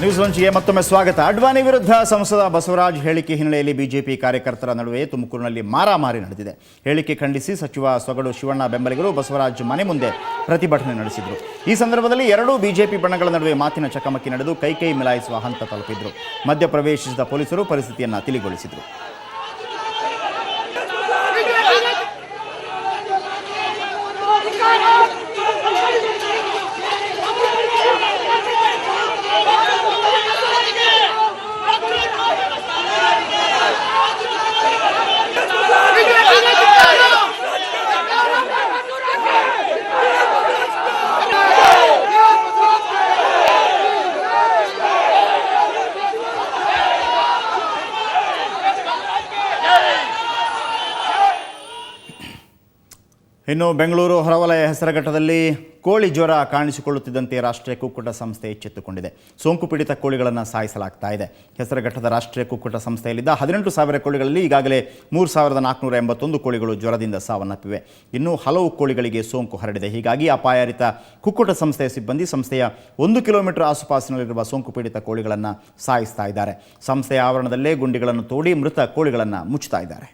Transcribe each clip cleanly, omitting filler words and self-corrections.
News ಲಂಚ್ಗೆ ಮತ್ತೊಮ್ಮೆ ಸ್ವಾಗತ. ಅಡ್ವಾಣಿ ವಿರುದ್ಧ ಸಂಸದ ಬಸವರಾಜ್ ಹೇಳಿಕೆ ಹಿನ್ನೆಲೆಯಲ್ಲಿ ಬಿಜೆಪಿ ಕಾರ್ಯಕರ್ತರ ನಡುವೆ ತುಮಕೂರಿನಲ್ಲಿ ಮಾರಾಮಾರಿ ನಡೆದಿದೆ. ಹೇಳಿಕೆ ಖಂಡಿಸಿ ಸಚಿವ ಸೊಗಡು ಶಿವಣ್ಣ ಬೆಂಬಲಿಗರು ಬಸವರಾಜ್ ಮನೆ ಮುಂದೆ ಪ್ರತಿಭಟನೆ ನಡೆಸಿದರು. ಈ ಸಂದರ್ಭದಲ್ಲಿ ಎರಡೂ ಬಿಜೆಪಿ ಬಣಗಳ ನಡುವೆ ಮಾತಿನ ಚಕಮಕಿ ನಡೆದು ಕೈ ಮಿಲಾಯಿಸುವ ಹಂತ ತಲುಪಿದ್ರು. ಮಧ್ಯಪ್ರವೇಶಿಸಿದ ಪೊಲೀಸರು ಪರಿಸ್ಥಿತಿಯನ್ನು ತಿಳಿಗೊಳಿಸಿದರು. ಇನ್ನು ಬೆಂಗಳೂರು ಹೊರವಲಯ ಹೆಸರಘಟ್ಟದಲ್ಲಿ ಕೋಳಿ ಜ್ವರ ಕಾಣಿಸಿಕೊಳ್ಳುತ್ತಿದ್ದಂತೆ ರಾಷ್ಟ್ರೀಯ ಕುಕ್ಕುಟ ಸಂಸ್ಥೆ ಎಚ್ಚೆತ್ತುಕೊಂಡಿದೆ. ಸೋಂಕು ಪೀಡಿತ ಕೋಳಿಗಳನ್ನು ಸಾಯಿಸಲಾಗ್ತಾ ಇದೆ. ಹೆಸರಘಟ್ಟದ ರಾಷ್ಟ್ರೀಯ ಕುಕ್ಕುಟ ಸಂಸ್ಥೆಯಲ್ಲಿದ್ದ 18,000 ಕೋಳಿಗಳಲ್ಲಿ ಈಗಾಗಲೇ 3,481 ಕೋಳಿಗಳು ಜ್ವರದಿಂದ ಸಾವನ್ನಪ್ಪಿವೆ. ಇನ್ನೂ ಹಲವು ಕೋಳಿಗಳಿಗೆ ಸೋಂಕು ಹರಡಿದೆ. ಹೀಗಾಗಿ ಅಪಾಯರಿತ ಕುಕ್ಕುಟ ಸಂಸ್ಥೆಯ ಸಿಬ್ಬಂದಿ ಸಂಸ್ಥೆಯ 1 ಕಿಲೋಮೀಟರ್ ಆಸುಪಾಸಿನಲ್ಲಿರುವ ಸೋಂಕು ಪೀಡಿತ ಕೋಳಿಗಳನ್ನು ಸಾಯಿಸ್ತಾ ಇದ್ದಾರೆ. ಸಂಸ್ಥೆಯ ಆವರಣದಲ್ಲೇ ಗುಂಡಿಗಳನ್ನು ತೋಡಿ ಮೃತ ಕೋಳಿಗಳನ್ನು ಮುಚ್ಚುತ್ತಾ ಇದ್ದಾರೆ.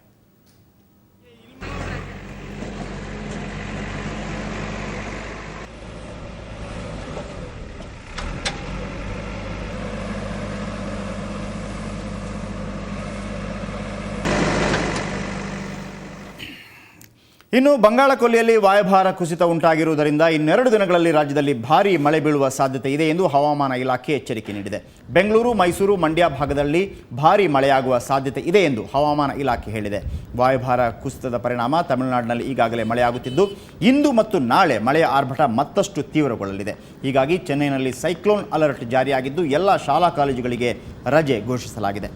ಇನ್ನು ಬಂಗಾಳಕೊಲ್ಲಿಯಲ್ಲಿ ವಾಯುಭಾರ ಕುಸಿತ ಉಂಟಾಗಿರುವುದರಿಂದ ಇನ್ನೆರಡು ದಿನಗಳಲ್ಲಿ ರಾಜ್ಯದಲ್ಲಿ ಭಾರೀ ಮಳೆ ಬೀಳುವ ಸಾಧ್ಯತೆ ಇದೆ ಎಂದು ಹವಾಮಾನ ಇಲಾಖೆ ಎಚ್ಚರಿಕೆ ನೀಡಿದೆ. ಬೆಂಗಳೂರು, ಮೈಸೂರು, ಮಂಡ್ಯ ಭಾಗದಲ್ಲಿ ಭಾರೀ ಮಳೆಯಾಗುವ ಸಾಧ್ಯತೆ ಇದೆ ಎಂದು ಹವಾಮಾನ ಇಲಾಖೆ ಹೇಳಿದೆ. ವಾಯುಭಾರ ಕುಸಿತದ ಪರಿಣಾಮ ತಮಿಳುನಾಡಿನಲ್ಲಿ ಈಗಾಗಲೇ ಮಳೆಯಾಗುತ್ತಿದ್ದು, ಇಂದು ಮತ್ತು ನಾಳೆ ಮಳೆಯ ಆರ್ಭಟ ಮತ್ತಷ್ಟು ತೀವ್ರಗೊಳ್ಳಲಿದೆ. ಹೀಗಾಗಿ ಚೆನ್ನೈನಲ್ಲಿ ಸೈಕ್ಲೋನ್ ಅಲರ್ಟ್ ಜಾರಿಯಾಗಿದ್ದು ಎಲ್ಲ ಶಾಲಾ ಕಾಲೇಜುಗಳಿಗೆ ರಜೆ ಘೋಷಿಸಲಾಗಿದೆ.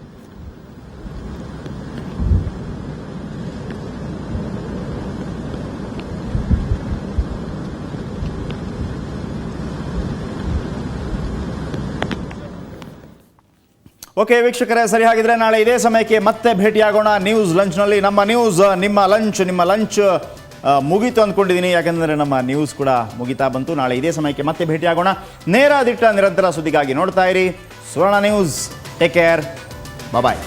ಓಕೆ ವೀಕ್ಷಕರೇ, ಸರಿ ಹಾಗಿದ್ರೆ ನಾಳೆ ಇದೇ ಸಮಯಕ್ಕೆ ಮತ್ತೆ ಭೇಟಿಯಾಗೋಣ ನ್ಯೂಸ್ ಲಂಚ್ನಲ್ಲಿ. ನಮ್ಮ ನ್ಯೂಸ್ ನಿಮ್ಮ ಲಂಚ್ ಮುಗೀತು ಅಂದ್ಕೊಂಡಿದ್ದೀನಿ, ಯಾಕೆಂದರೆ ನಮ್ಮ ನ್ಯೂಸ್ ಕೂಡ ಮುಗಿತಾ ಬಂತು. ನಾಳೆ ಇದೇ ಸಮಯಕ್ಕೆ ಮತ್ತೆ ಭೇಟಿಯಾಗೋಣ. ನೇರ ದಿಟ್ಟ ನಿರಂತರ ಸುದ್ದಿಗಾಗಿ ನೋಡ್ತಾ ಇರಿ ಸುವರ್ಣ ನ್ಯೂಸ್. ಟೇಕ್ ಕೇರ್, ಬಾಯ್.